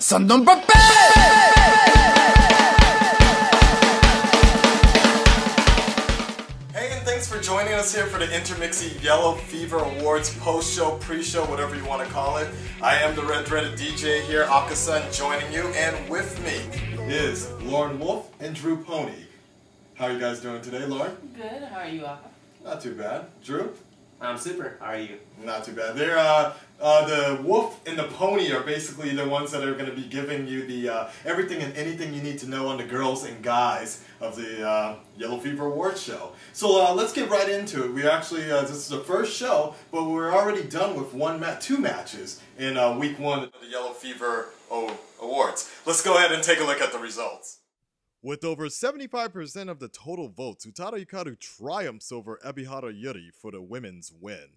Son number Hey, and thanks for joining us here for the Intermixi Yellow Fever Awards post-show, pre-show, whatever you want to call it. I am the Red Dreaded DJ here, Akasan, joining you, and with me is Lauren Wolf and Drew Pony. How are you guys doing today, Lauren? Good. How are you, Aka? Not too bad. Drew? I'm super. How are you? Not too bad. They're the wolf and the pony are basically the ones that are going to be giving you the everything and anything you need to know on the girls and guys of the Yellow Fever Awards show. So let's get right into it. We actually this is the first show, but we're already done with two matches in week 1 of the Yellow Fever Awards. Let's go ahead and take a look at the results. With over 75% of the total votes, Utada Hikaru triumphs over Ebihara Yuri for the women's win.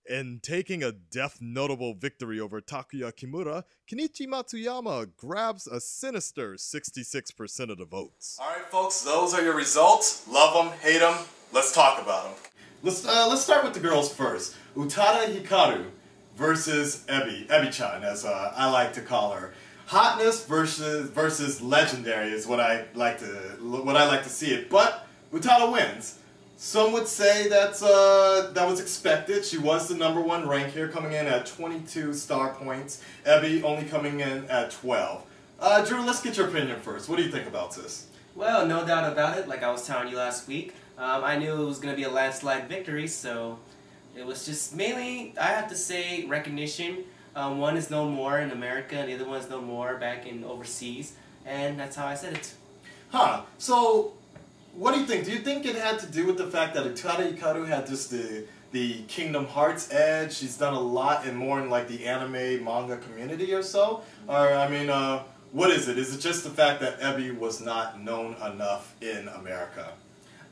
In taking a notable victory over Takuya Kimura, Kenichi Matsuyama grabs a sinister 66% of the votes. Alright folks, those are your results. Love them, hate them, let's talk about them. Let's start with the girls first. Utada Hikaru versus Ebi-chan, as I like to call her. Hotness versus legendary is what I like to see it. But Utada wins. Some would say that was expected. She was the #1 rank here, coming in at 22 star points. Ebi only coming in at 12. Drew, let's get your opinion first. What do you think about this? Well, no doubt about it. Like I was telling you last week, I knew it was going to be a landslide victory, so it was just mainly, I have to say, recognition. One is no more in America, and the other one is no more back in overseas, and that's how I said it. Huh. So, what do you think? Do you think it had to do with the fact that Utada Hikaru had just the Kingdom Hearts edge? She's done a lot and more in like the anime manga community or so? Or, I mean, what is it? Is it just the fact that Ebi was not known enough in America?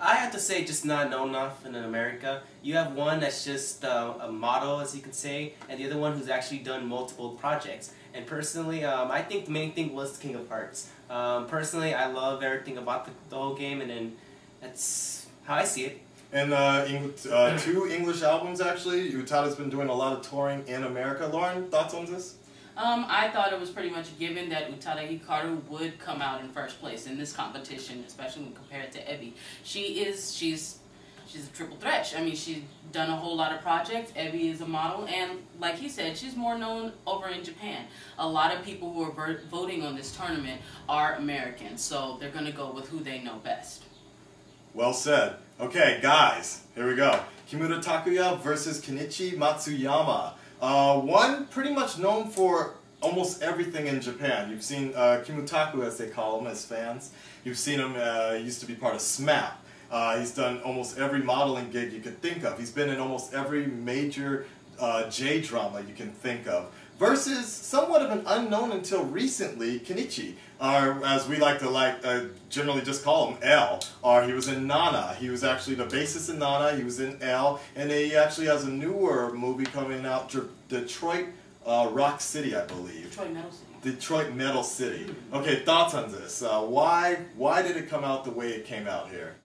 I have to say, just not known enough in America. You have one that's just a model, as you could say, and the other one who's actually done multiple projects. And personally, I think the main thing was King of Hearts. Personally, I love everything about the whole game, and then that's how I see it. And 2 English albums, actually. Utada's been doing a lot of touring in America. Lauren, thoughts on this? I thought it was pretty much a given that Utada Hikaru would come out in first place in this competition, especially when compared to Ebi. She's a triple threat. I mean, she's done a whole lot of projects. Ebi is a model, and like he said, she's more known over in Japan. A lot of people who are voting on this tournament are American, so they're going to go with who they know best. Well said. Okay, guys, here we go. Kimura Takuya versus Kenichi Matsuyama. One pretty much known for almost everything in Japan. You've seen Kimutaku, as they call him, as fans. You've seen him, he used to be part of SMAP. He's done almost every modeling gig you could think of. He's been in almost every major J-drama you can think of. Versus somewhat of an unknown until recently, Kenichi, or as we like to generally just call him, L. Or he was in Nana. He was actually the bassist in Nana. He was in L, and he actually has a newer movie coming out, Detroit Rock City, I believe. Detroit Metal City. Detroit Metal City. Okay, thoughts on this? Why did it come out the way it came out here?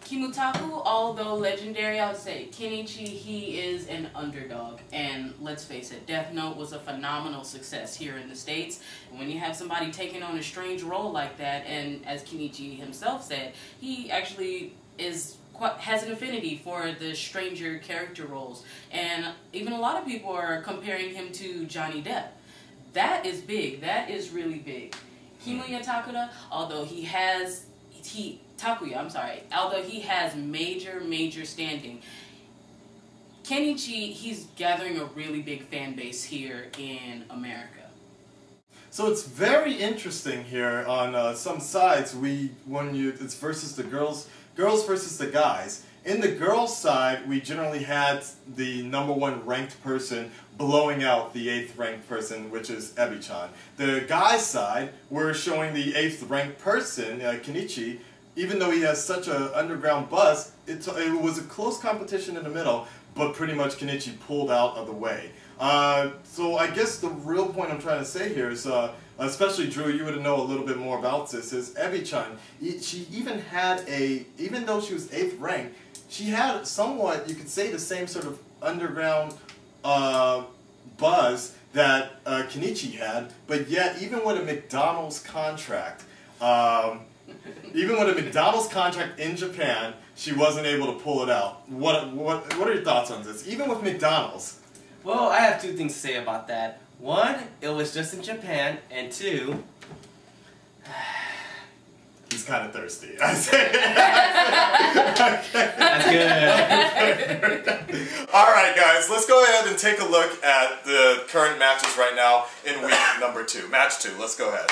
Kimutaku, although legendary, I would say Kenichi, he is an underdog. And let's face it, Death Note was a phenomenal success here in the States. And when you have somebody taking on a strange role like that, and as Kenichi himself said, he actually has an affinity for the stranger character roles. And even a lot of people are comparing him to Johnny Depp. That is big. That is really big. Kimura Takuya, although he has... Takuya, I'm sorry. Although he has major standing, Kenichi, he's gathering a really big fan base here in America. So it's very interesting here on some sides. It's versus the girls versus the guys. In the girls' side, we generally had the #1 ranked person blowing out the 8th ranked person, which is Ebi-chan. The guys' side, we're showing the 8th ranked person, Kenichi. Even though he has such an underground buzz, it was a close competition in the middle, but pretty much Kenichi pulled out of the way. So I guess the real point I'm trying to say here is, especially Drew, you would know a little bit more about this, is Ebi-chan, she even had even though she was 8th ranked, she had somewhat, you could say, the same sort of underground buzz that Kenichi had, but yet even with a McDonald's contract, in Japan, she wasn't able to pull it out. What are your thoughts on this? Even with McDonald's. Well, I have two things to say about that. One, it was just in Japan, and two, he's kind of thirsty. I say. Okay. That's good. All right, guys, let's go ahead and take a look at the current matches right now in week number 2. Match 2. Let's go ahead.